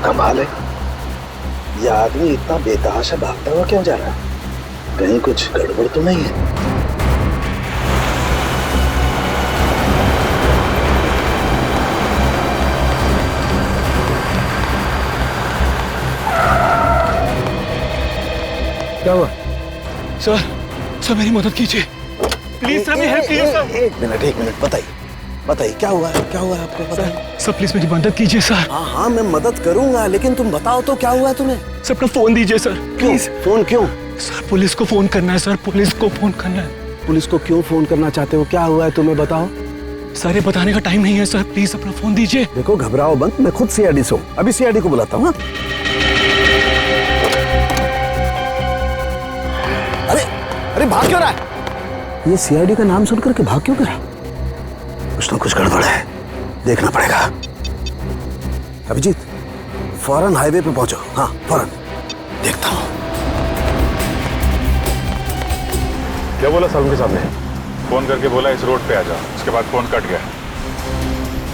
कमाल है, ये आदमी इतना बेतहाशा भागता हुआ क्यों जा रहा है? कहीं कुछ गड़बड़ तो नहीं है? क्या हुआ? सर मेरी मदद कीजिए प्लीज सर, मेरी हेल्प कीजिए सर। एक मिनट बताइए क्या हुआ है आपको? बताइए सर प्लीज मेरी मदद कीजिए सर। हाँ मैं मदद करूंगा, लेकिन तुम बताओ तो क्या हुआ है तुम्हें? सर अपना फोन दीजिए सर प्लीज। फोन क्यों? सर पुलिस को फोन करना है सर, पुलिस को फोन करना है। पुलिस को क्यों फोन करना चाहते हो? क्या हुआ है तुम्हें बताओ। सर ये बताने का टाइम नहीं है सर, प्लीज अपना फोन दीजिए। देखो घबराओ मत, मैं खुद सीआईडी से हूँ, अभी सीआईडी को बुलाता हूँ। अरे भाग क्यों रहा है? ये सीआईडी का नाम सुनकर के भाग क्यों रहा? कुछ ना कुछ गड़बड़ है, देखना पड़ेगा। अभिजीत फौरन हाईवे पे पहुंचो। हाँ फौरन, देखता हूँ। क्या बोला सालुंके साहब ने? फोन करके बोला इस रोड पे आ जाओ, उसके बाद फोन कट गया।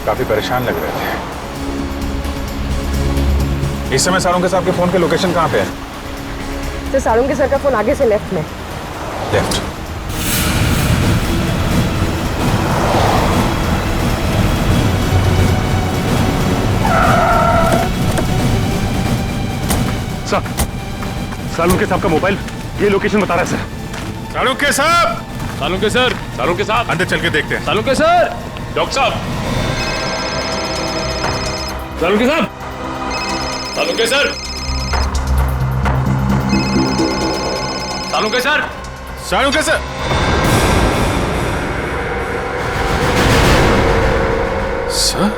काफी परेशान लग रहे थे। इस समय सालुंके साहब के फोन के लोकेशन कहाँ पे है? तो सालुंके सर का फोन आगे से लेफ्ट में। लेफ्ट। सर सालुंके साहब का मोबाइल ये लोकेशन बता रहा है सर। सालुंके साहब! सालुंके सर, सालुंके साहब अंदर चल के देखते हैं। सालुंके सर, डॉक्टर साहब, सालुंके साहब, Salunke sir, Salunke sir, Salunke sir! Sir?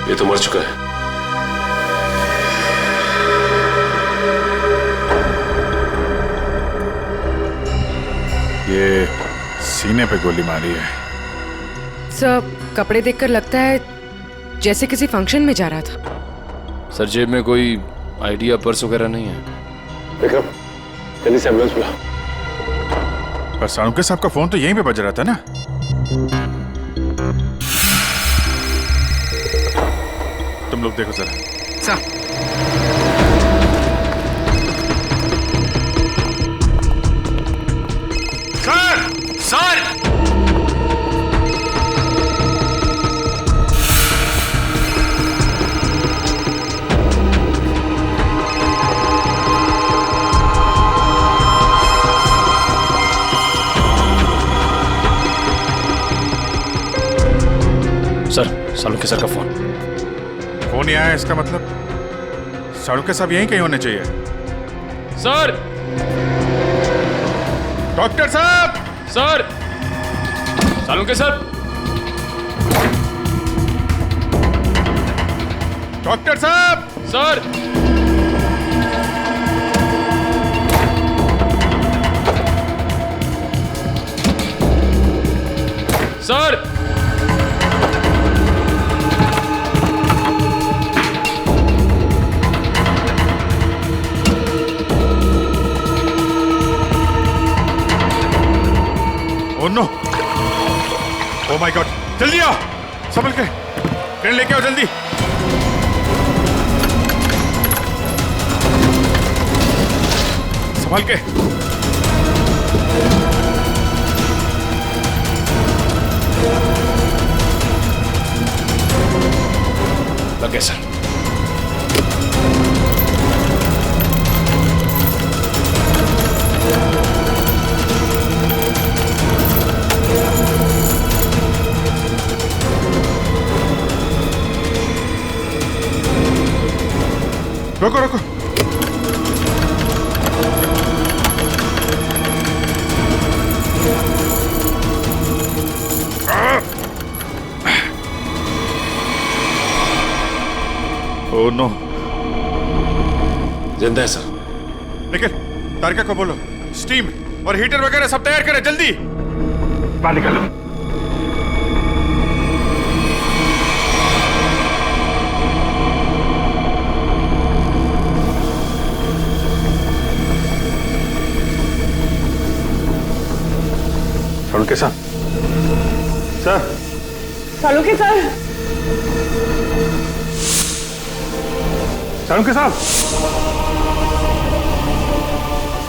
ये तो मर चुका है। ये सीने पे गोली मारी है। सर कपड़े देखकर लगता है जैसे किसी फंक्शन में जा रहा था। सर जेब में कोई आईडी या पर्स वगैरह नहीं है। विक्रम जल्दी से एम्बुलेंस बुला। पर सालुंके साहब का फोन तो यहीं पे बज रहा था ना? तुम लोग देखो जरा। Sir sir! Sir Salunke sir का फोन फोन ही आया, इसका मतलब सालुंके साहब यहीं कहीं होने चाहिए। सर, डॉक्टर साहब! सर, सालुंके सर, डॉक्टर साहब! Sir, sir, oh no! Oh my god! जल्दी आओ, संभल के ट्रेन लेके आओ जल्दी। संभल के। लगे सर। रुको रुको। Oh no! जिंदा है सर। निखिल, तारिका को बोलो स्टीम और हीटर वगैरह सब तैयार करें जल्दी। बाहर निकालो। सर। सालुंके सर। सालुंके साहब।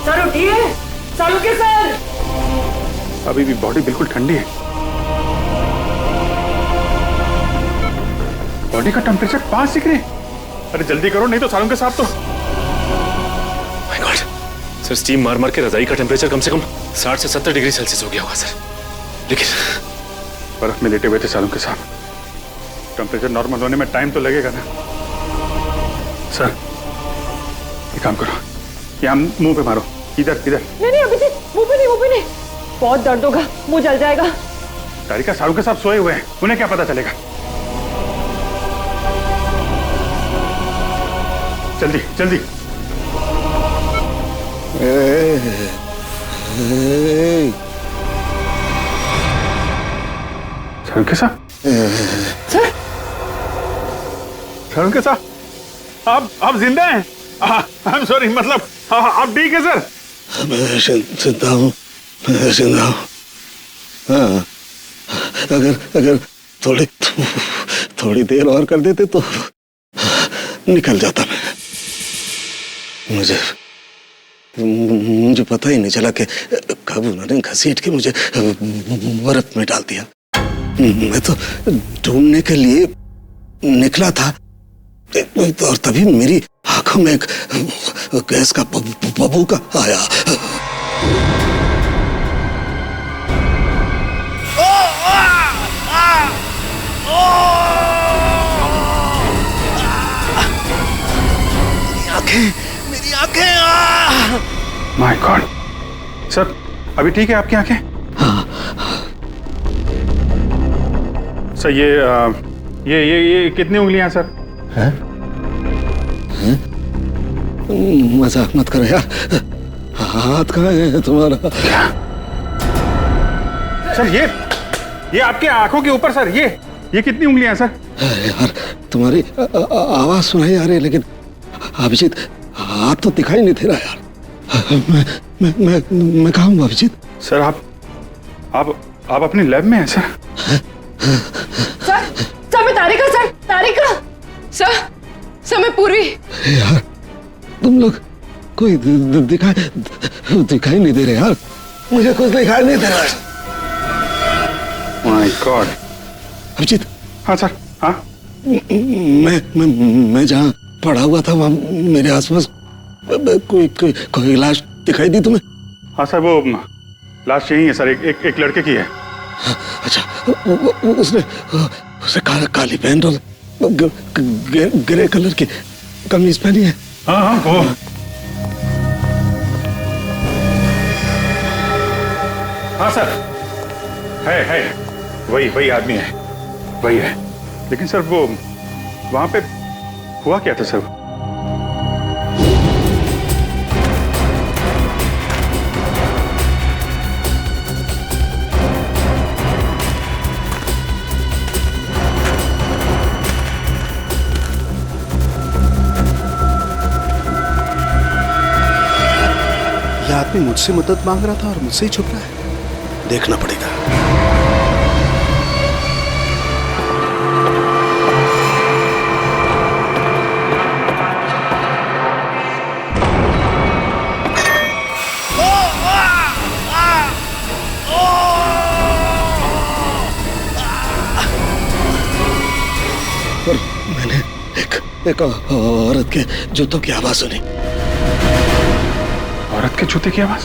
सर उठिए। सालुंके सर। अभी भी बॉडी बिल्कुल ठंडी है। बॉडी का टेम्परेचर 5 डिग्री। अरे जल्दी करो, नहीं तो सालुंके साहब तो। माय गॉड सर, स्टीम मार मार के रजाई का टेम्परेचर कम से कम 60 से 70 डिग्री सेल्सियस हो गया होगा सर। लेकिन बर्फ में लेटे हुए थे सालुंके साहब। टेम्परेचर नॉर्मल होने में टाइम तो लगेगा ना। सर एक काम करो, यहाँ मुंह पे मारो। इधर इधर। नहीं अभी मुंह पे नहीं। बहुत दर्द होगा, मुंह जल जाएगा। तारिका, सालुंके साहब सोए हुए हैं, उन्हें क्या पता चलेगा। जल्दी जल्दी। सालुंके साहब। सर। सालुंके साहब, आप जिंदा हैं? आई एम सॉरी, मतलब आप ठीक है सर? मैं जिंदा हूँ, मैं जिंदा हूँ। हाँ, अगर थोड़ी देर और कर देते तो निकल जाता मैं। मुझे पता ही नहीं चला कि कब उन्होंने घसीट के मुझे बर्फ में डाल दिया। मैं तो ढूंढने के लिए निकला था और तभी मेरी आंखों में एक गैस का बबूका आया। मेरी आंखें। My God. सर अभी ठीक है आपकी आंखें? सर ये कितनी उंगलियां सर? हैं? मजाक मत करो यार। हाथ कहाँ है तुम्हारा? सर ये आपके आंखों के ऊपर सर, ये कितनी उंगलियां सर? यार तुम्हारी आवाज सुनाई आ रही है, लेकिन अभिजीत हाथ तो दिखाई नहीं दे रहा यार। मैं कहाँ हूँ अभिजीत? सर आप अपनी लैब में हैं सर? सर मैं तारिका। सर मैं पूर्वी। यार तुम लोग कोई दिखाई नहीं दे रहे यार। मुझे कुछ दिखाई नहीं दे रहा है। My god. अभिजीत। हाँ सर। हाँ मैं जहाँ पड़ा हुआ था वहाँ मेरे आसपास कोई लाश दिखाई दी तुम्हें? हाँ सर, वो लाश यही है सर, एक लड़के की है। अच्छा, उसने काली पैंट और ग्रे कलर की कमीज पहनी है। हाँ वो। हाँ सर, है वही आदमी है, वही है। लेकिन सर वो वहां पे हुआ क्या था सर? यह आदमी मुझसे मदद मांग रहा था और मुझसे ही छुप रहा है। देखना पड़ेगा। और मैंने एक औरत के जूतों की आवाज सुनी। औरत के जूते की आवाज?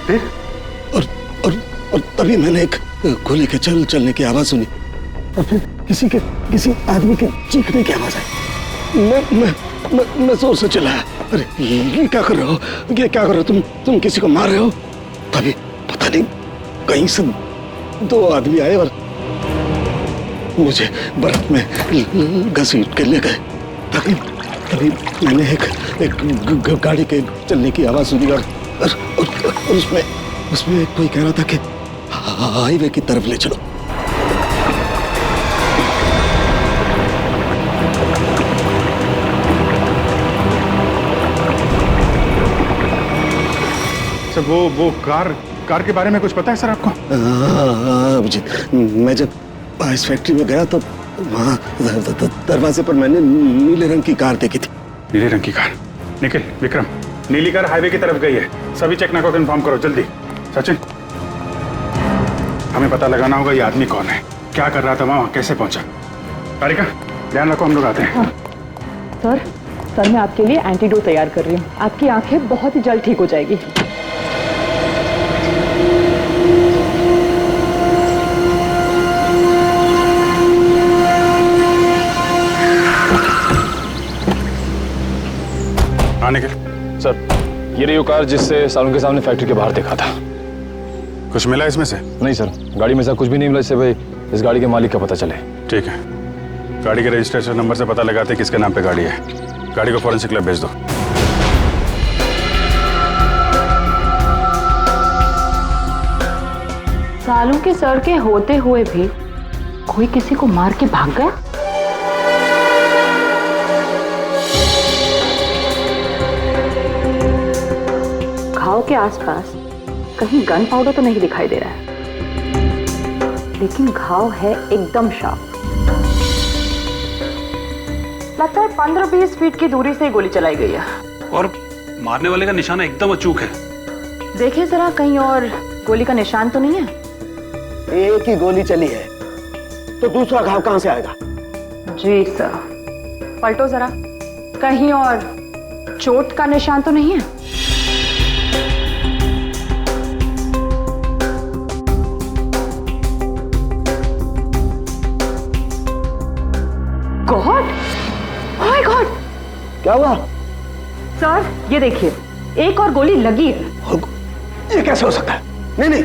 फिर? और तभी मैंने एक गोली के चलने की आवाज सुनी और फिर किसी आदमी के चीखने की आवाज आई। मैं जोर से चिल्लाया, अरे ये क्या कर रहे हो? ये क्या कर रहे हो तुम किसी को मार रहे हो? तभी पता नहीं कहीं से दो आदमी आए और मुझे बर्फ में घसीट के ले गए। तभी मैंने एक गाड़ी के चलने की आवाज सुनी और उसमें कोई कह रहा था कि हाईवे की तरफ ले चलो। सर वो कार के बारे में कुछ पता है सर आपको? अभिजीत, मैं जब आइस फैक्ट्री में गया तो वहाँ दरवाजे पर मैंने नीले रंग की कार देखी थी। नीले रंग की कार? निखिल, विक्रम, नीली कार हाईवे की तरफ गई है। सभी चेकना को कंफर्म करो जल्दी। सचिन, हमें पता लगाना होगा ये आदमी कौन है, क्या कर रहा था वहाँ, कैसे पहुंचा। तारिका, ध्यान रखो, हम लोग आते हैं। हाँ। सर मैं आपके लिए एंटीडोट तैयार कर रही हूँ। आपकी आंखें बहुत ही जल्द ठीक हो जाएगी। हाँ निखिल। सर, ये रही वो कार जिससे सालों के सामने फैक्ट्री के बाहर देखा था। कुछ मिला इसमें से? नहीं सर, गाड़ी में से कुछ भी नहीं मिला जिससे भाई इस गाड़ी के मालिक का पता चले। ठीक है, गाड़ी के रजिस्ट्रेशन नंबर से पता लगाते किसके नाम पे गाड़ी है। गाड़ी को फॉरेंसिक लैब भेज दो। सालों के सर के होते हुए भी कोई किसी को मार के भाग गया। घाव के आसपास कहीं गन पाउडर तो नहीं दिखाई दे रहा है, लेकिन घाव है एकदम शार्प। लगता है 15-20 फीट की दूरी से गोली चलाई गई है। और मारने वाले का निशाना एकदम अचूक है। देखिए जरा, कहीं और गोली का निशान तो नहीं है? एक ही गोली चली है तो दूसरा घाव कहां से आएगा? जी सर। पलटो जरा, कहीं और चोट का निशान तो नहीं है? गॉड, ओह माय गॉड, क्या हुआ? सर ये देखिए, एक और गोली लगी है। ये कैसे हो सकता है? नहीं नहीं,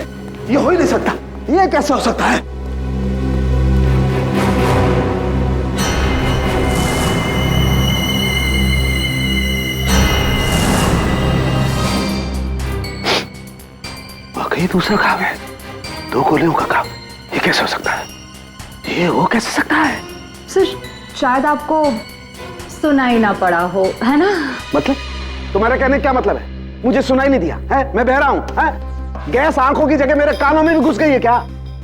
ये हो ही नहीं सकता। ये कैसे हो सकता है? वाकई दूसरा घाव है, 2 गोलियों का घाव। ये कैसे हो सकता है? ये हो कैसे सकता है? सर शायद आपको सुनाई ना पड़ा हो, है ना? मतलब तुम्हारा कहने का क्या मतलब है? मुझे सुनाई नहीं दिया है? मैं बहरा हूं है? गैस आंखों की जगह मेरे कानों में भी घुस गई है क्या?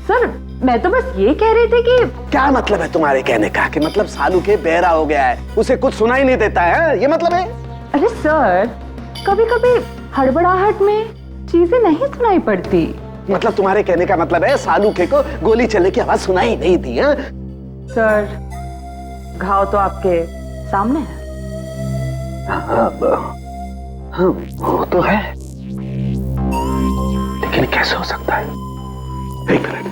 सर मैं तो बस ये कह रही थी कि क्या मतलब है तुम्हारे कहने का? कि मतलब सालू के बहरा हो गया है, उसे कुछ सुनाई नहीं देता है, ये मतलब है? अरे सर, कभी कभी हड़बड़ाहट में चीजें नहीं सुनाई पड़ती। मतलब तुम्हारे कहने का मतलब है सालू के को गोली चलने की आवाज सुनाई नहीं दी है? सर घाव तो आपके सामने है। हाँ, वो तो है, लेकिन कैसे हो सकता है? एक मिनट।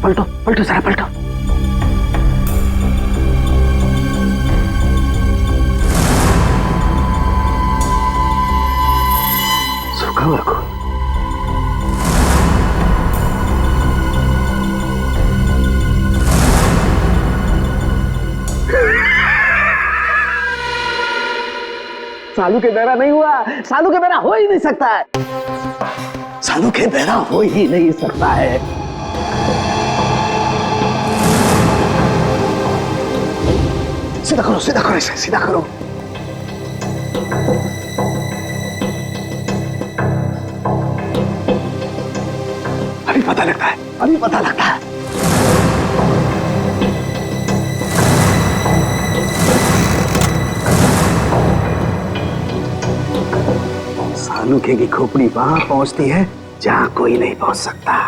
पलटो पलटो जरा, पलटो। सूखा हुआ खून। सालू के बहरा नहीं हुआ। सालू के बहरा हो ही नहीं सकता है। सालू के बहरा हो ही नहीं सकता है। सीधा करो, सीधा करो, इसे सीधा करो। अभी पता लगता है, अभी पता लगता है। सालूके की खोपड़ी वहां पहुंचती है जहां कोई नहीं पहुंच सकता।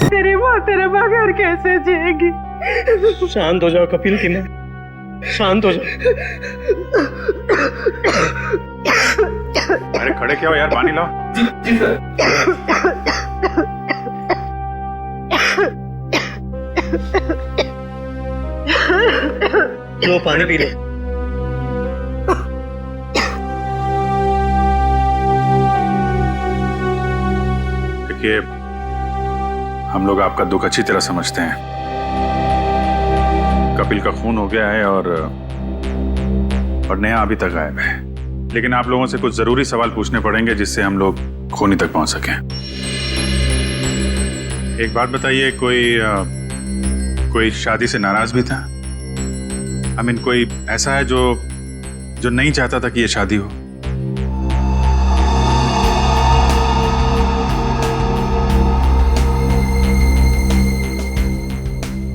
तेरी माँ तेरे बगैर कैसे जिएगी? शांत हो जाओ कपिल की माँ, शांत हो जाओ। अरे खड़े क्या हो यार, पानी लाओ। जी सर। लो पानी पी लो। देखिए, हम लोग आपका दुख अच्छी तरह समझते हैं। कपिल का खून हो गया है और और नेहा अभी तक गायब है। लेकिन आप लोगों से कुछ जरूरी सवाल पूछने पड़ेंगे जिससे हम लोग खूनी तक पहुंच सकें। एक बात बताइए, कोई शादी से नाराज भी था? आई मीन कोई ऐसा है जो नहीं चाहता था कि ये शादी हो?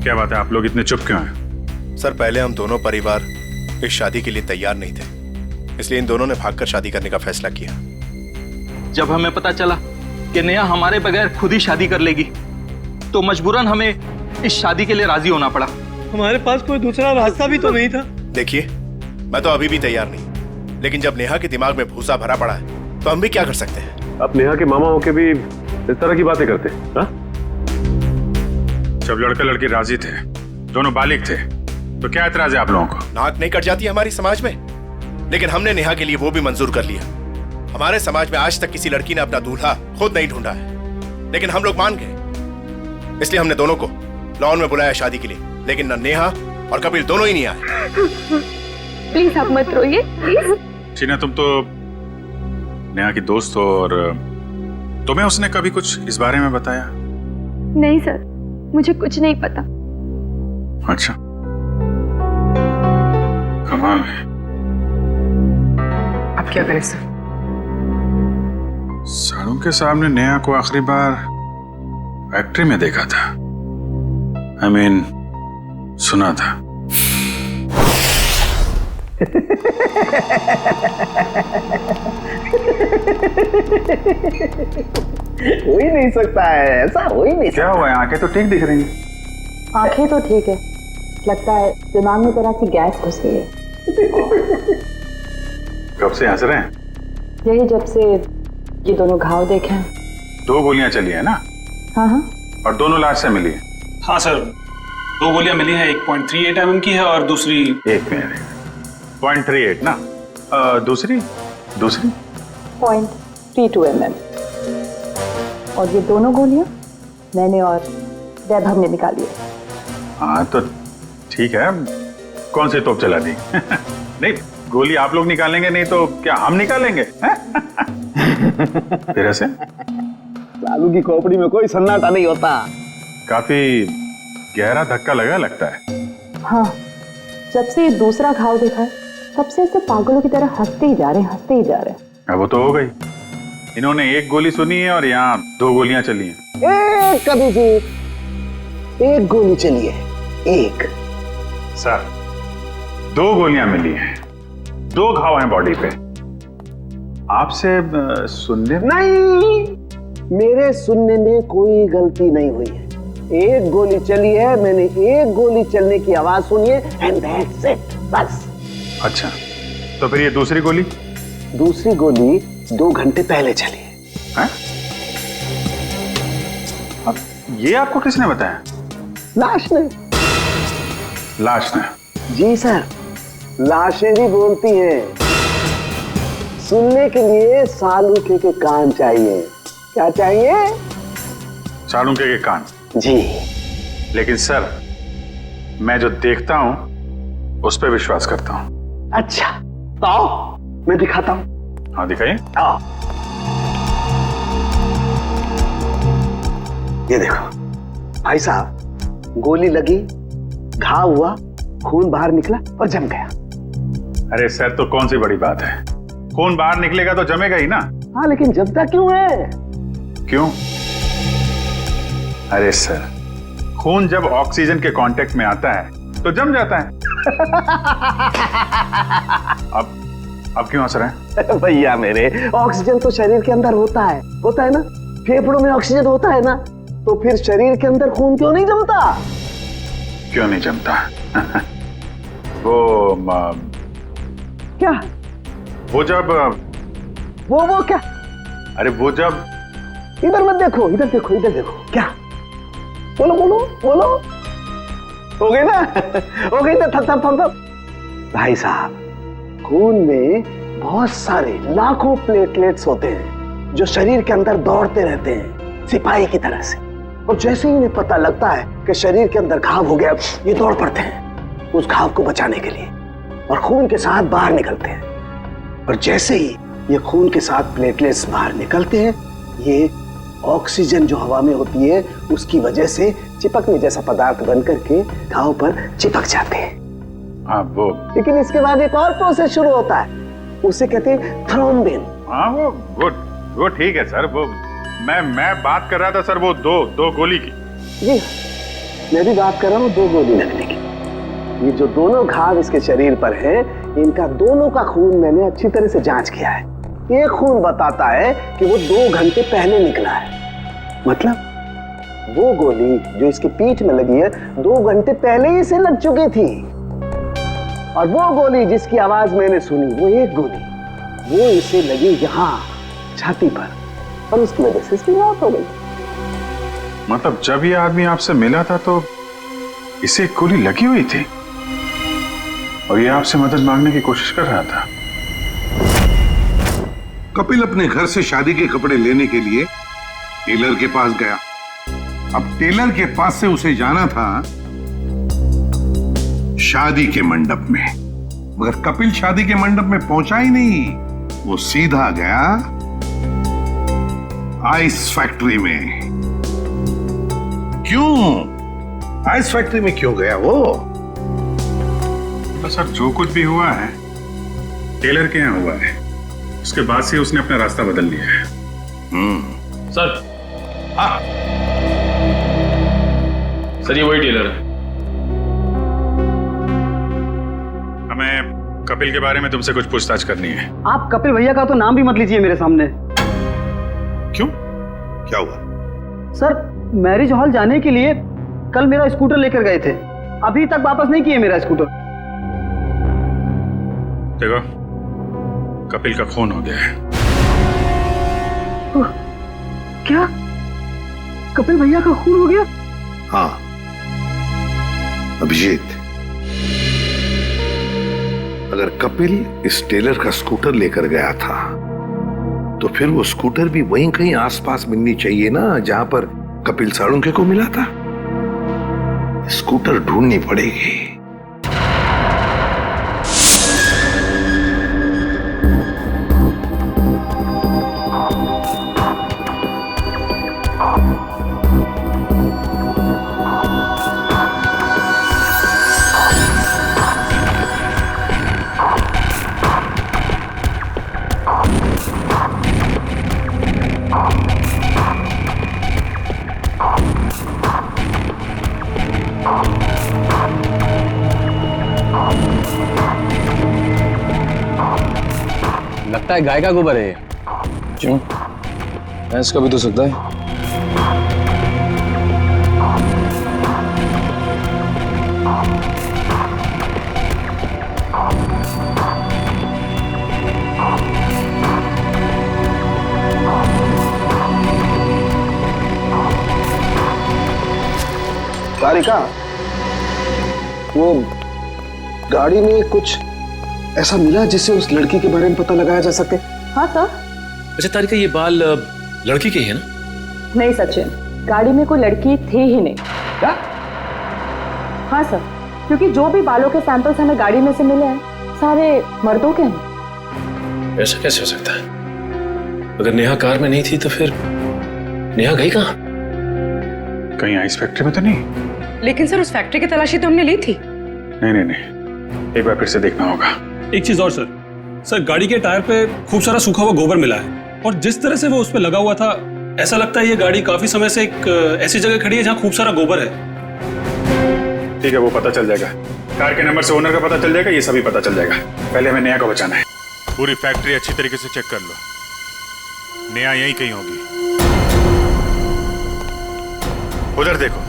क्या बात है, आप लोग इतने चुप क्यों हैं? सर, पहले हम दोनों परिवार इस शादी के लिए तैयार नहीं थे, इसलिए इन दोनों ने भागकर शादी करने का फैसला किया। जब हमें पता चला कि नेहा हमारे बगैर खुद ही शादी कर लेगी तो मजबूरन हमें इस शादी के लिए राजी होना पड़ा। हमारे पास कोई दूसरा रास्ता भी तो नहीं था। देखिए, मैं तो अभी भी तैयार नहीं, लेकिन जब नेहा के दिमाग में भूसा भरा पड़ा है तो हम भी क्या कर सकते हैं। आप नेहा के मामा होके भी इस तरह की बातें करते हैं? हाँ? जब लड़का लड़की राजी थे, दोनों बालिग थे, तो क्या एतराज है आप लोगों को? नाक नहीं कट जाती हमारी समाज में, लेकिन हमने नेहा के लिए वो भी मंजूर कर लिया। हमारे समाज में आज तक किसी लड़की ने अपना दूल्हा खुद नहीं ढूंढा है, लेकिन हम लोग मान गए, इसलिए हमने दोनों को लॉन में बुलाया शादी के लिए। लेकिन न नेहा और कपिल दोनों ही नहीं आए। प्लीज आप मत रोइए, प्लीज। शीना, तुम तो नेहा की दोस्त हो, और तुम्हें उसने कभी कुछ इस बारे में बताया? नहीं सर, मुझे कुछ नहीं पता। अच्छा, कमाल है। अब क्या करें सर? साड़ू के सामने नेहा को आखिरी बार फैक्ट्री में देखा था। आई मीन सुना था। हो ही नहीं सकता है, ऐसा हो ही नहीं। क्या हुआ है? आंखें तो ठीक दिख रही हैं। आंखें तो ठीक है, लगता है दिमाग में तरह की गैस घुस गई है। कब से हंस रहे हैं? यही जब से ये दोनों घाव देखे हैं। 2 गोलियां चली है ना? हाँ हाँ। और दोनों लाश से मिली है? हाँ सर, 2 गोलियां मिली हैं, 1.38 mm की है और दूसरी 0.38 ना? दूसरी 0.32 mm। और ये दोनों गोलियां मैंने और वैभव ने निकाली है। हाँ तो ठीक है, कौन सी तोप चला दी? नहीं, गोली आप लोग निकालेंगे नहीं तो क्या हम निकालेंगे? फिर ऐसे लालू की खोपड़ी में कोई सन्नाटा नहीं होता। काफी गहरा धक्का लगा लगता है। हाँ, जब से ये दूसरा घाव देखा है तब से ऐसे पागलों की तरह हंसते ही जा रहे हैं। अब वो तो हो गई, इन्होंने 1 गोली सुनी है और यहाँ 2 गोलियां चली हैं। कभी जी 1 गोली चली है, 1। सर, 2 गोलियां मिली हैं, 2 घाव हैं बॉडी पे। आपसे सुनने नहीं, मेरे सुनने में कोई गलती नहीं हुई है। 1 गोली चली है, मैंने 1 गोली चलने की आवाज सुनी है, एंड दैट्स इट, बस। अच्छा, तो फिर ये दूसरी गोली? दूसरी गोली 2 घंटे पहले चली है। अब ये आपको किसने बताया? लाश ने। लाश ने? जी सर, लाशें भी बोलती हैं। सुनने के लिए सालूके के कान चाहिए। क्या चाहिए? सालूके के कान? जी। लेकिन सर, मैं जो देखता हूं उस पर विश्वास करता हूं। अच्छा, तो आओ मैं दिखाता हूं। हाँ दिखाइए। आओ, ये देखो भाई साहब, गोली लगी, घाव हुआ, खून बाहर निकला और जम गया। अरे सर, तो कौन सी बड़ी बात है, खून बाहर निकलेगा तो जमेगा ही ना। हाँ, लेकिन जमता क्यों है? क्यों? अरे सर, खून जब ऑक्सीजन के कांटेक्ट में आता है तो जम जाता है। अब क्यों हंस रहे हैं? भैया मेरे, ऑक्सीजन तो शरीर के अंदर होता है ना? फेफड़ों में ऑक्सीजन होता है ना, तो फिर शरीर के अंदर खून क्यों नहीं जमता? क्यों नहीं जमता? क्या? वो जब वो क्या? अरे वो जब, इधर मत देखो, इधर देखो। क्या? बोलो। हो गई ना? हो गई ना? थप। भाई साहब, खून में बहुत सारे लाखों प्लेटलेट्स होते हैं जो शरीर के अंदर दौड़ते रहते हैं सिपाही की तरह से, और जैसे ही इन्हें पता लगता है कि शरीर के अंदर घाव हो गया, ये दौड़ पड़ते हैं उस घाव को बचाने के लिए। और खून के साथ बाहर निकलते हैं। और जैसे ही ये खून के साथ प्लेटलेट्स बाहर निकलते हैं, ये ऑक्सीजन जो हवा में होती है उसकी वजह से चिपकने जैसा पदार्थ बन करके घाव पर चिपक जाते हैं। हाँ वो, लेकिन इसके बाद एक और प्रोसेस शुरू होता है, उसे कहते हैं थ्रोम्बिन। हाँ वो ठीक है सर। वो मैं बात कर रहा था सर वो दो गोली की। जी मैं भी बात कर रहा हूँ 2 गोली लगने की। ये जो दोनों घाव इसके शरीर पर हैं, इनका दोनों का खून मैंने अच्छी तरह से जांच किया है। एक खून बताता है कि वो 2 घंटे पहले निकला है। मतलब वो गोली जो इसकी पीठ में लगी है 2 घंटे पहले ही इसे लग चुकी थी। और वो गोली जिसकी आवाज मैंने सुनी, वो एक गोली वो इसे लगी यहाँ छाती पर, और उसकी वजह से इसकी मौत हो गई। मतलब जब ये आदमी आपसे मिला था तो इसे एक गोली लगी हुई थी और ये आपसे मदद मांगने की कोशिश कर रहा था। कपिल अपने घर से शादी के कपड़े लेने के लिए टेलर के पास गया। अब टेलर के पास से उसे जाना था शादी के मंडप में, मगर कपिल शादी के मंडप में पहुंचा ही नहीं। वो सीधा गया आइस फैक्ट्री में। क्यों आइस फैक्ट्री में क्यों गया वो? तो सर जो कुछ भी हुआ है टेलर के यहाँ हुआ है, उसके बाद से उसने अपना रास्ता बदल लिया है। सर सर ये वही टेलर है। हमें कपिल के बारे में तुमसे कुछ पूछताछ करनी है। आप कपिल भैया का तो नाम भी मत लीजिए मेरे सामने। क्यों, क्या हुआ? सर मैरिज हॉल जाने के लिए कल मेरा स्कूटर लेकर गए थे, अभी तक वापस नहीं किए मेरा स्कूटर। देखो कपिल का खून हो गया है। क्या कपिल भैया का खून हो गया? हाँ अभिजीत, अगर कपिल इस टेलर का स्कूटर लेकर गया था तो फिर वो स्कूटर भी वहीं कहीं आसपास मिलनी चाहिए ना जहां पर कपिल साळुंखे को मिला था। स्कूटर ढूंढनी पड़ेगी। लगता है गाय का गोबर है। क्यों, भैंस का भी तो सकता है। तारिका, वो गाड़ी में कुछ ऐसा मिला जिससे उस लड़की के बारे में पता लगाया जा सके? हाँ सर। अच्छा तारिका, ये बाल लड़की के ही है ना? नहीं सचिन, गाड़ी में कोई लड़की थी ही नहीं। क्या? हाँ सर, क्योंकि जो भी बालों के सैंपल्स हमें गाड़ी में से मिले हैं सारे मर्दों के हैं। ऐसा कैसे हो सकता है? अगर नेहा कार में नहीं थी तो फिर नेहा गई कहाँ? कहीं आइस फैक्ट्री में तो नहीं? लेकिन सर उस फैक्ट्री की तलाशी तो हमने ली थी। नहीं, एक बार फिर से देखना होगा। एक चीज और सर गाड़ी के टायर पे खूब सारा सूखा हुआ गोबर मिला है, और जिस तरह से वो उस पे लगा हुआ था ऐसा लगता है ये गाड़ी काफी समय से एक ऐसी जगह खड़ी है जहाँ खूब सारा गोबर है। ठीक है, वो पता चल जाएगा। कार के नंबर से ओनर का पता चल जाएगा, ये सभी पता चल जाएगा। पहले हमें नेहा को बचाना है। पूरी फैक्ट्री अच्छी तरीके से चेक कर लो, नेहा यहीं कहीं होगी। उधर देखो।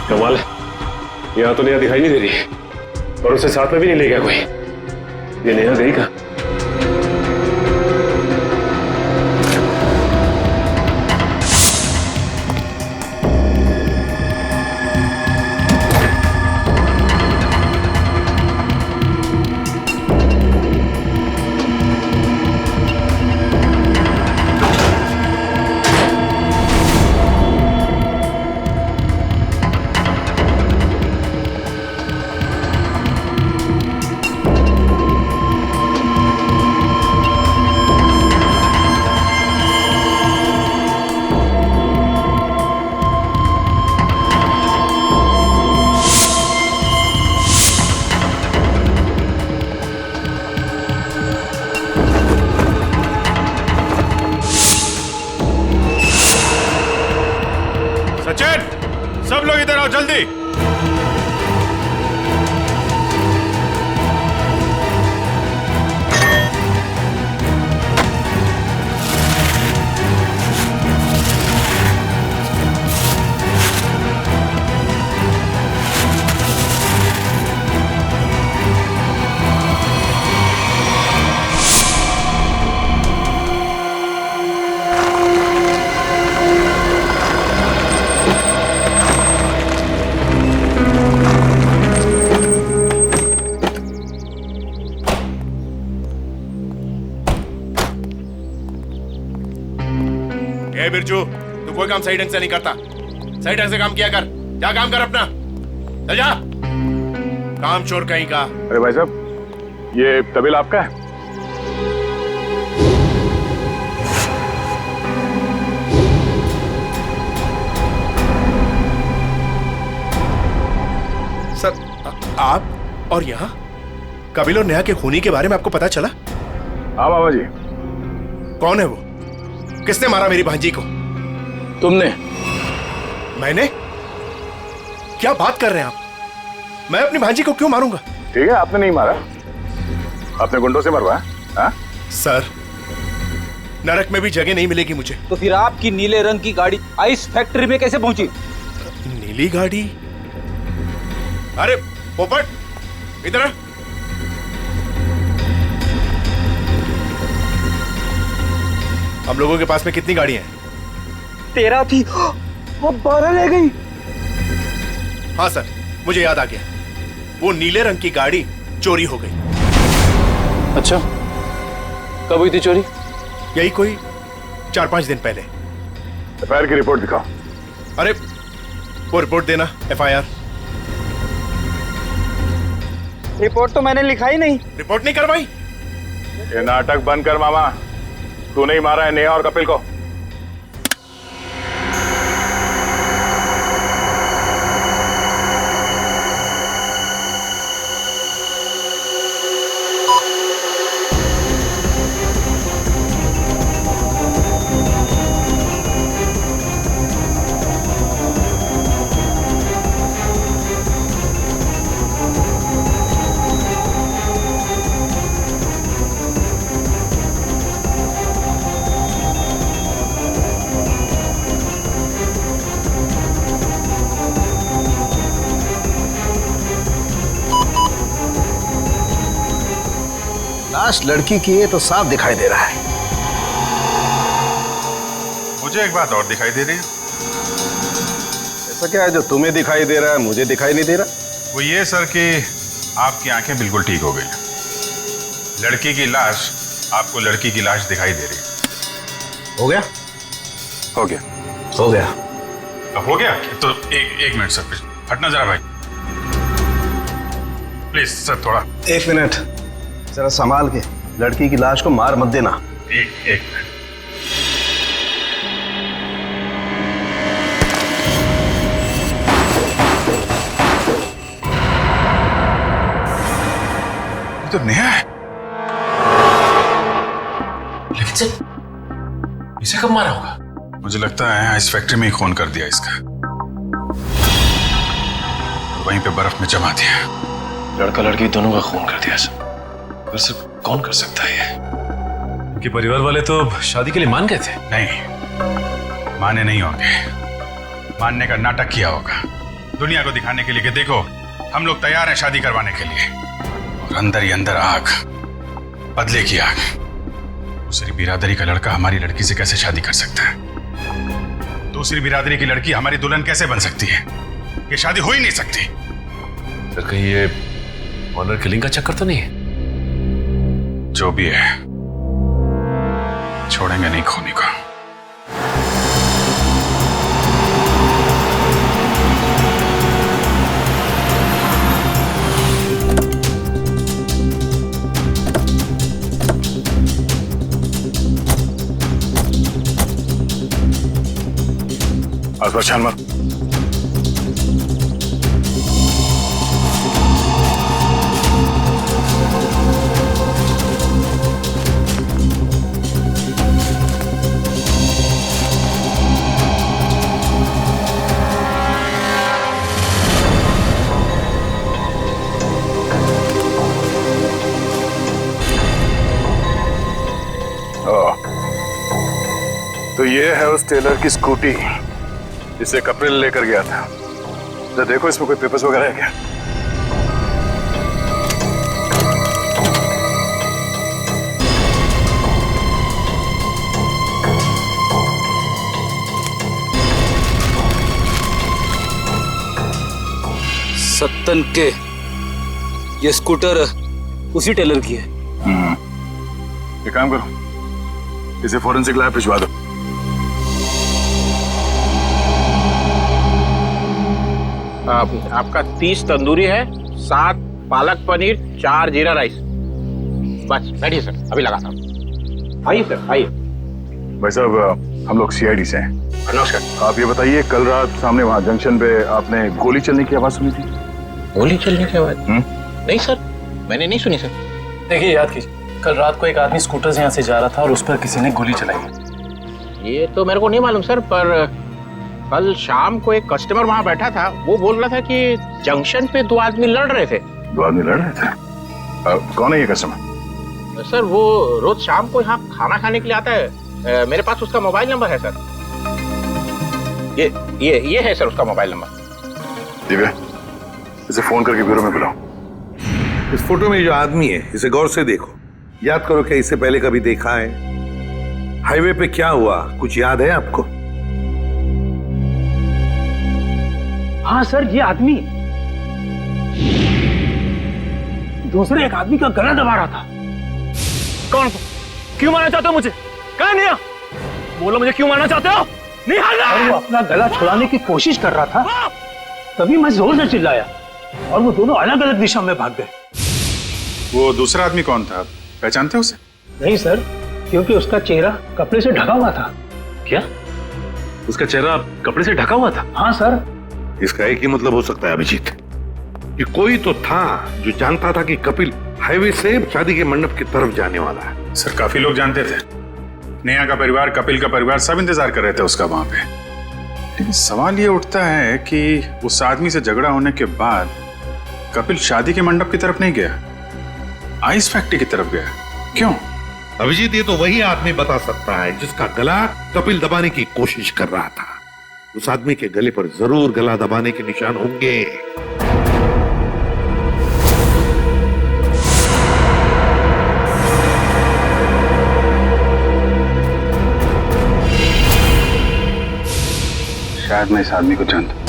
कमाल है, यहाँ तो नेहा दिखाई नहीं दे रही है और उसे साथ में भी नहीं ले गया कोई। ये नेहा गई कहाँ? जल्दी। ए बिरजू, तू कोई काम सही ढंग से नहीं करता। सही ढंग से काम किया कर। जा काम कर अपना। चल जा। काम चोर कहीं का। अरे भाई साहब, ये तबेला आपका है? सर, आप और यहाँ कपिल और नेहा के खूनी के बारे में आपको पता चला? हाँ बाबा जी। कौन है वो? किसने मारा मेरी भांजी को? तुमने। मैंने? क्या बात कर रहे हैं आप? मैं अपनी भांजी को क्यों मारूंगा? ठीक है, आपने नहीं मारा, आपने गुंडों से मरवाया। हाँ? सर, नरक में भी जगह नहीं मिलेगी मुझे। तो फिर आपकी नीले रंग की गाड़ी आइस फैक्ट्री में कैसे पहुंची? नीली गाड़ी? अरे पोपट, इधर आ। हम लोगों के पास में कितनी गाड़ियां हैं? 13 थी, अब 12 रह गई। हाँ सर, मुझे याद आ गया। वो नीले रंग की गाड़ी चोरी हो गई। अच्छा, कब हुई थी चोरी? यही कोई 4-5 दिन पहले। एफआईआर की रिपोर्ट दिखाओ। अरे वो रिपोर्ट देना, एफआईआर। रिपोर्ट तो मैंने लिखा ही नहीं। रिपोर्ट नहीं करवाई? ये नाटक बंद कर मामा। तू नहीं मारा है नेहा और कपिल को? लाश लड़की की है तो साफ दिखाई दे रहा है। मुझे एक बात और दिखाई दे रही है। ऐसा क्या है जो तुम्हें दिखाई दे रहा है मुझे दिखाई नहीं दे रहा? वो ये सर कि आपकी आंखें बिल्कुल ठीक हो गई। लड़की की लाश आपको लड़की की लाश दिखाई दे रही है। हो गया? हो गया। हो गया। हो गया तो एक मिनट सर, हटना जरा भाई, प्लीज सर, थोड़ा 1 मिनट जरा संभाल के। लड़की की लाश को मार मत देना। एक मिनट। तो नेहा है, लेकिन सर इसे कब मारा होगा? मुझे लगता है इस फैक्ट्री में ही खून कर दिया इसका, और वहीं पे बर्फ में जमा दिया। लड़का लड़की दोनों का खून कर दिया सर। पर सर कौन कर सकता है ये? उनके परिवार वाले तो शादी के लिए मान गए थे। नहीं, माने नहीं होंगे, मानने का नाटक किया होगा दुनिया को दिखाने के लिए कि देखो हम लोग तैयार हैं शादी करवाने के लिए। और अंदर ही अंदर आग, बदले की आग। दूसरी बिरादरी का लड़का हमारी लड़की से कैसे शादी कर सकता है? दूसरी बिरादरी की लड़की हमारी दुल्हन कैसे बन सकती है? ये शादी हो ही नहीं सकती। सर कहीं ये ऑनर किलिंग का चक्कर तो नहीं है? जो भी है, छोड़ेंगे नहीं खूनी को। आसपास छान मार। तो ये है उस टेलर की स्कूटी जिसे कपिल लेकर गया था। तो देखो इसमें कोई पेपर्स वगैरह है क्या? सत्तन के ये स्कूटर उसी टेलर की है। एक काम करो, इसे फोरेंसिक लैब भिजवा दो। आपका 30 तंदूरी है, 7 पालक पनीर, 4 जीरा राइस। बस बैठिए सर, अभी लगाता हूँ। आइए सर, आइए। भाई साहब, हम लोग सीआईडी से हैं। नमस्कार। आप ये बताइए, कल रात सामने वहाँ जंक्शन पे आपने गोली चलने की आवाज सुनी थी? गोली चलने की आवाज? नहीं सर, मैंने नहीं सुनी सर। देखिए, याद कीजिए, कल रात को एक आदमी स्कूटर से यहाँ से जा रहा था और उस पर किसी ने गोली चलाई। ये तो मेरे को नहीं मालूम सर, पर कल शाम को एक कस्टमर वहाँ बैठा था, वो बोल रहा था कि जंक्शन पे 2 आदमी लड़ रहे थे। 2 आदमी लड़ रहे थे? कौन है ये कस्टमर? सर वो रोज शाम को यहाँ खाना खाने के लिए आता है। मेरे पास उसका मोबाइल नंबर है सर। ये है सर उसका मोबाइल नंबर। ठीक है, इसे फोन करके ब्यूरो में बुलाओ। इस फोटो में जो आदमी है, इसे गौर से देखो। याद करो क्या इसे पहले कभी देखा है? हाईवे पे क्या हुआ, कुछ याद है आपको? हाँ सर, ये आदमी दूसरे एक आदमी का गला दबा रहा था। कौन? क्यों मारना चाहते हो मुझे? कहाँ नहीं? बोलो, मुझे क्यों मारना चाहते हो? नहीं हारना। वो अपना गला छुड़ाने की कोशिश कर रहा था, तभी मैं जोर से चिल्लाया और वो दोनों अलग अलग दिशा में भाग गए। वो दूसरा आदमी कौन था, पहचानते उसे? नहीं सर, क्योंकि उसका चेहरा कपड़े से ढका हुआ था। क्या? उसका चेहरा कपड़े से ढका हुआ था? हाँ सर। इसका एक ही मतलब हो सकता है अभिजीत, कि कोई तो था जो जानता था कि कपिल हाईवे से शादी के मंडप की तरफ जाने वाला है। सर, काफी लोग जानते थे। नेहा का परिवार, कपिल का परिवार, सब इंतजार कर रहे थे उसका वहां पे। लेकिन सवाल ये उठता है कि उस आदमी से झगड़ा होने के बाद कपिल शादी के मंडप की तरफ नहीं गया, आइस फैक्ट्री की तरफ गया। क्यों? अभिजीत, ये तो वही आदमी बता सकता है जिसका गला कपिल दबाने की कोशिश कर रहा था। उस आदमी के गले पर जरूर गला दबाने के निशान होंगे। शायद मैं इस आदमी को जानता हूं।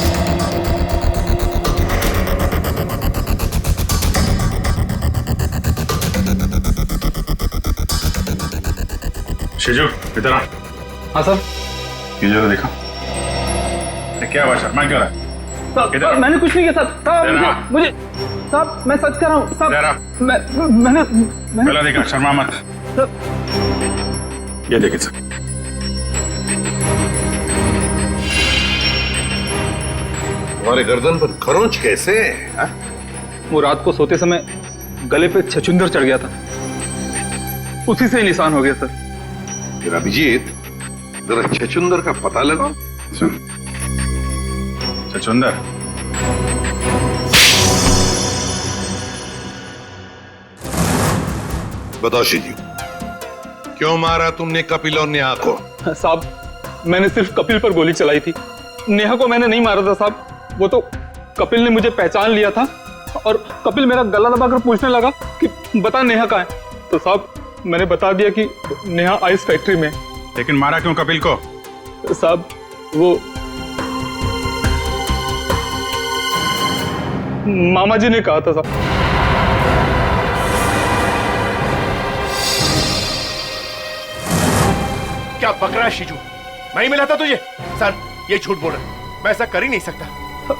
शिजू, इधर आ। हाँ सर। ये जगह देखा? क्या हुआ? शर्मा क्यों रहा है? साहब, मैंने कुछ नहीं किया साहब। मुझे साहब, मैं सच कर रहा हूँ साहब। मैंने पहला देखा, शर्मा मत। ये देखिए सर, तुम्हारे गर्दन पर खरोंच कैसे? वो रात को सोते समय गले पे छछूंदर चढ़ गया था, उसी से निशान हो गया सर। फिर अभिजीत, जरा छछूंदर का पता लगाओ। छछूंदर? बताओ शिजू, क्यों मारा तुमने कपिल और नेहा को? साहब, मैंने सिर्फ कपिल पर गोली चलाई थी, नेहा को मैंने नहीं मारा था साहब। वो तो कपिल ने मुझे पहचान लिया था और कपिल मेरा गला दबाकर पूछने लगा कि बता नेहा कहाँ है। तो साहब, मैंने बता दिया कि नेहा आइस फैक्ट्री में। लेकिन मारा क्यों कपिल को? साहब, वो मामा जी ने कहा था साहब। क्या बक रहा है शिजू? मैं ही मिला था तुझे? सर, ये झूठ बोल रहा है, मैं ऐसा कर ही नहीं सकता।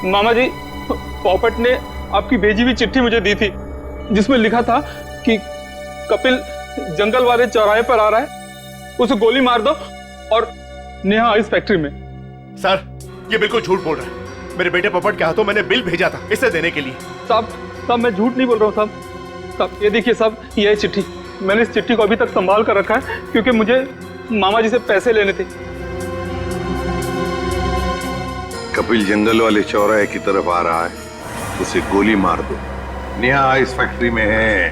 मामा जी, पॉपट ने आपकी भेजी हुई चिट्ठी मुझे दी थी, जिसमें लिखा था कि कपिल जंगल वाले चौराहे पर आ रहा है, उसे गोली मार दो और नेहा आइस फैक्ट्री में। सर, ये बिल्कुल झूठ बोल रहा है। मेरे बेटे पॉपट के हाथों मैंने बिल भेजा था इसे देने के लिए। साहब, मैं झूठ नहीं बोल रहा हूँ साहब। साहब, ये देखिए साहब, ये है चिट्ठी। मैंने इस चिट्ठी को अभी तक संभाल कर रखा है, क्योंकि मुझे मामा जी से पैसे लेने थे। कपिल जंगल वाले चौराहे की तरफ आ रहा है, उसे गोली मार दो। नेहा आइस फैक्ट्री में है।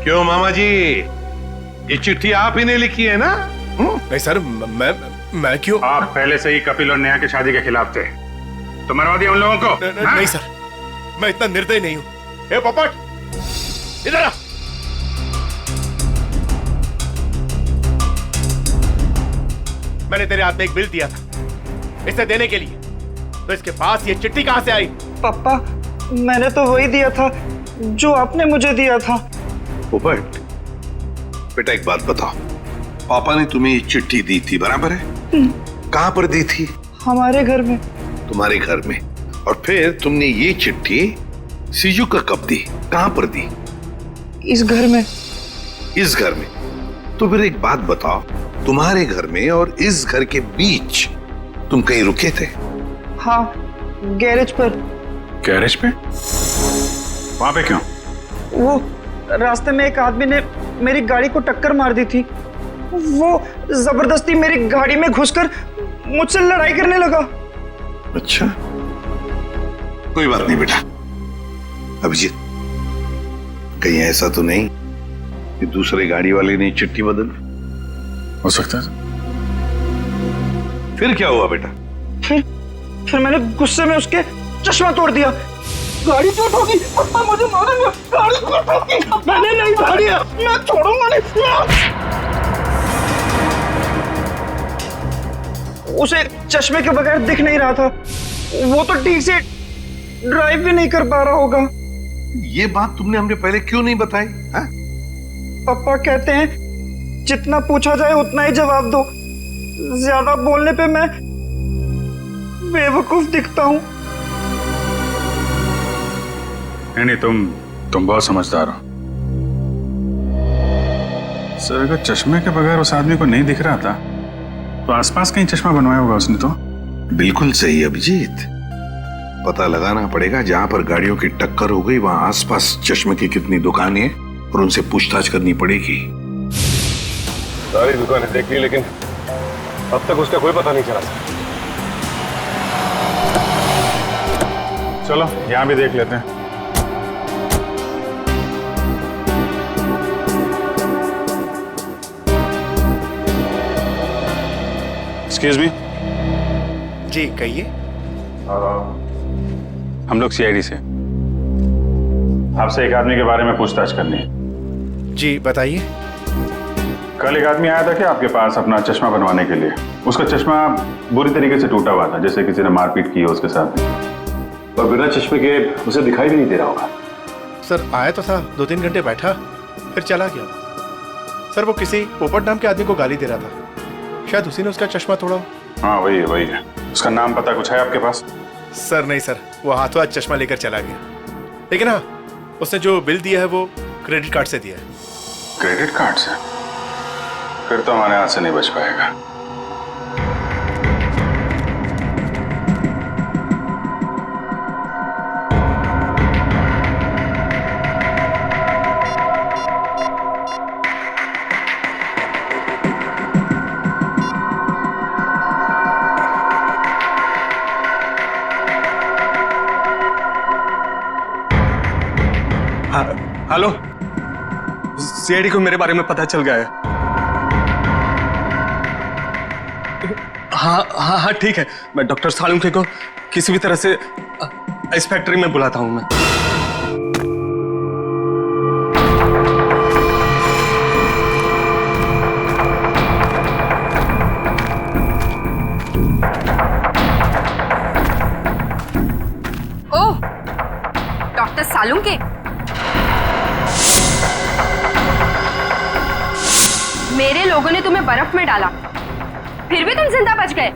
क्यों मामा जी, ये चिट्ठी आप ही ने लिखी है ना? नहीं सर, मैं मैं क्यों? आप पहले से ही कपिल और नेहा की शादी के खिलाफ थे, तो मरवा दिया उन लोगों को। नहीं सर, मैं इतना निर्दयी नहीं हूं। ए पोपट, इधर आ। मैंने तेरे हाथ में एक बिल दिया था इसे देने के लिए, तो इसके पास ये चिट्ठी कहां से आई? पापा, मैंने तो वही दिया था जो आपने मुझे दिया था। पोपट, बेटा एक बात बताओ, पापा ने तुम्हें ये चिट्ठी दी थी, बराबर है? कहां पर दी थी? हमारे घर में। तुम्हारे घर में? और फिर तुमने ये चिट्ठी सीजू का कब दी, कहां पर दी? इस घर में। इस घर में? तो फिर एक बात बताओ, तुम्हारे घर में और इस घर के बीच तुम कहीं रुके थे? हाँ, गैरेज पर। गैरेज पे? वहां पे क्यों? वो रास्ते में एक आदमी ने मेरी गाड़ी को टक्कर मार दी थी। वो जबरदस्ती मेरी गाड़ी में घुसकर मुझसे लड़ाई करने लगा। अच्छा, कोई बात नहीं बेटा। अभिजीत, कहीं ऐसा तो नहीं कि दूसरे गाड़ी वाले ने चिट्ठी बदल? हो सकता है। फिर क्या हुआ बेटा? फिर मैंने गुस्से में उसके चश्मा तोड़ दिया। गाड़ी क्यों ठोकी? पापा मुझे मारेंगे। गाड़ी क्यों ठोकी? मैंने नहीं गाड़ी है, मैं छोड़ूंगा नहीं। उसे चश्मे के बगैर दिख नहीं रहा था, वो तो ठीक से ड्राइव भी नहीं कर पा रहा होगा। ये बात तुमने हमने पहले क्यों नहीं बताई? पापा कहते हैं जितना पूछा जाए उतना ही जवाब दो, ज्यादा बोलने पे मैं बेवकूफ दिखता हूँ। नहीं, तुम बहुत समझदार हो सर। अगर चश्मे के बगैर उस आदमी को नहीं दिख रहा था तो आसपास कहीं चश्मा बनवाया होगा उसने। तो बिल्कुल सही अभिजीत, पता लगाना पड़ेगा जहां पर गाड़ियों की टक्कर हो गई वहां आसपास चश्मे की कितनी दुकानें हैं और उनसे पूछताछ करनी पड़ेगी। सारी दुकानें देख ली लेकिन अब तक उसका कोई पता नहीं चला। चलो यहां भी देख लेते हैं। Excuse me. जी कहिए। हम लोग सीआईडी से, आपसे एक आदमी के बारे में पूछताछ करनी है। जी बताइए। कल एक आदमी आया था क्या आपके पास अपना चश्मा बनवाने के लिए? उसका चश्मा बुरी तरीके से टूटा हुआ था, जैसे किसी ने मारपीट की हो उसके साथ, और बिना चश्मे के उसे दिखाई भी नहीं दे रहा होगा। सर आया तो था, 2-3 घंटे बैठा फिर चला गया। सर वो किसी पोपट नाम के आदमी को गाली दे रहा था, शायद उसी ने उसका चश्मा तोड़ा। हाँ वही है। उसका नाम पता कुछ है आपके पास? सर नहीं सर, वो हाथों हाथ चश्मा लेकर चला गया। लेकिन हाँ, उसने जो बिल दिया है वो क्रेडिट कार्ड से दिया है। क्रेडिट कार्ड से? फिर तो हमारे हाथ से नहीं बच पाएगा। हेलो, सीआईडी को मेरे बारे में पता चल गया है। हाँ ठीक है, मैं डॉक्टर सालुंखे को किसी भी तरह से इस फैक्ट्री में बुलाता हूं मैं। ओह, डॉक्टर सालुंखे, मेरे लोगों ने तुम्हें बर्फ में डाला, फिर भी तुम जिंदा बच गए।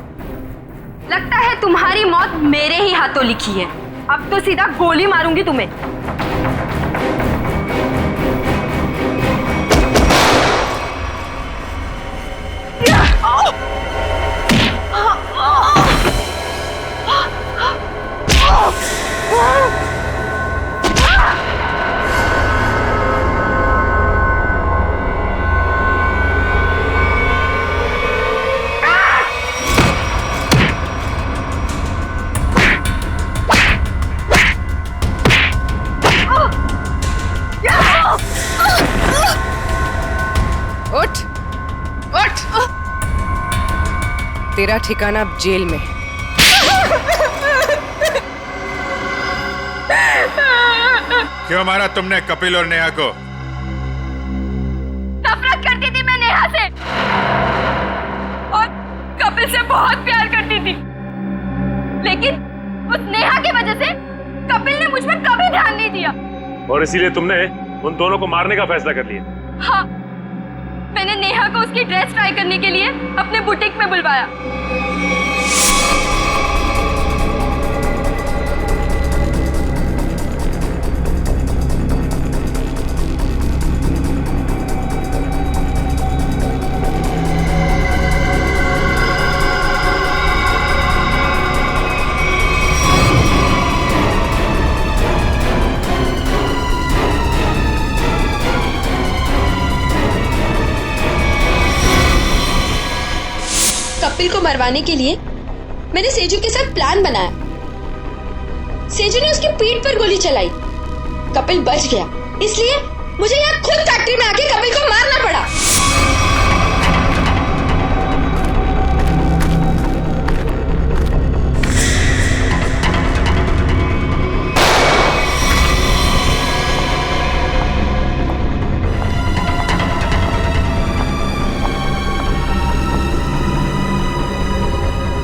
लगता है तुम्हारी मौत मेरे ही हाथों लिखी है। अब तो सीधा गोली मारूंगी तुम्हें। तेरा ठिकाना अब जेल में है। क्यों मारा तुमने कपिल और नेहा को? नफरत करती थी मैं नेहा से और कपिल से बहुत प्यार करती थी, लेकिन उस नेहा की वजह से कपिल ने मुझ पर कभी ध्यान नहीं दिया और इसीलिए तुमने उन दोनों को मारने का फैसला कर लिया। हाँ, मैंने नेहा को उसकी ड्रेस ट्राई करने के लिए अपने बुटीक में बुलवाया। कपिल को मरवाने के लिए मैंने सेजू के साथ प्लान बनाया। सेजू ने उसकी पीठ पर गोली चलाई, कपिल बच गया, इसलिए मुझे यहाँ खुद फैक्ट्री में आके कपिल को मारना पड़ा।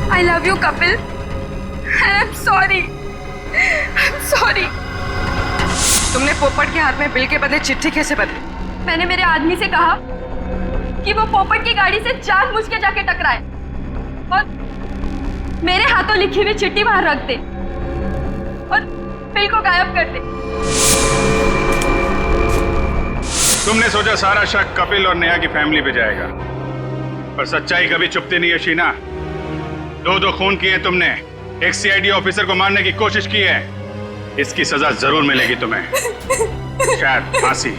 I love you, Kapil. I'm sorry. I'm sorry. तुमने पोपट के हाथ में बिल के बदले चिट्ठी कैसे बदली? मैंने मेरे आदमी से कहा कि वो पोपट की गाड़ी से जानबूझ के जाके टकराए और मेरे हाथों लिखी हुई चिट्ठी बाहर रख दे और बिल को गायब कर दे। तुमने सोचा सारा शक कपिल और नेहा की फैमिली पे जाएगा, पर सच्चाई कभी चुपती नहीं है शीना। दो खून किए तुमने, एक सीआईडी ऑफिसर को मारने की कोशिश की है, इसकी सजा जरूर मिलेगी तुम्हें, शायद फांसी।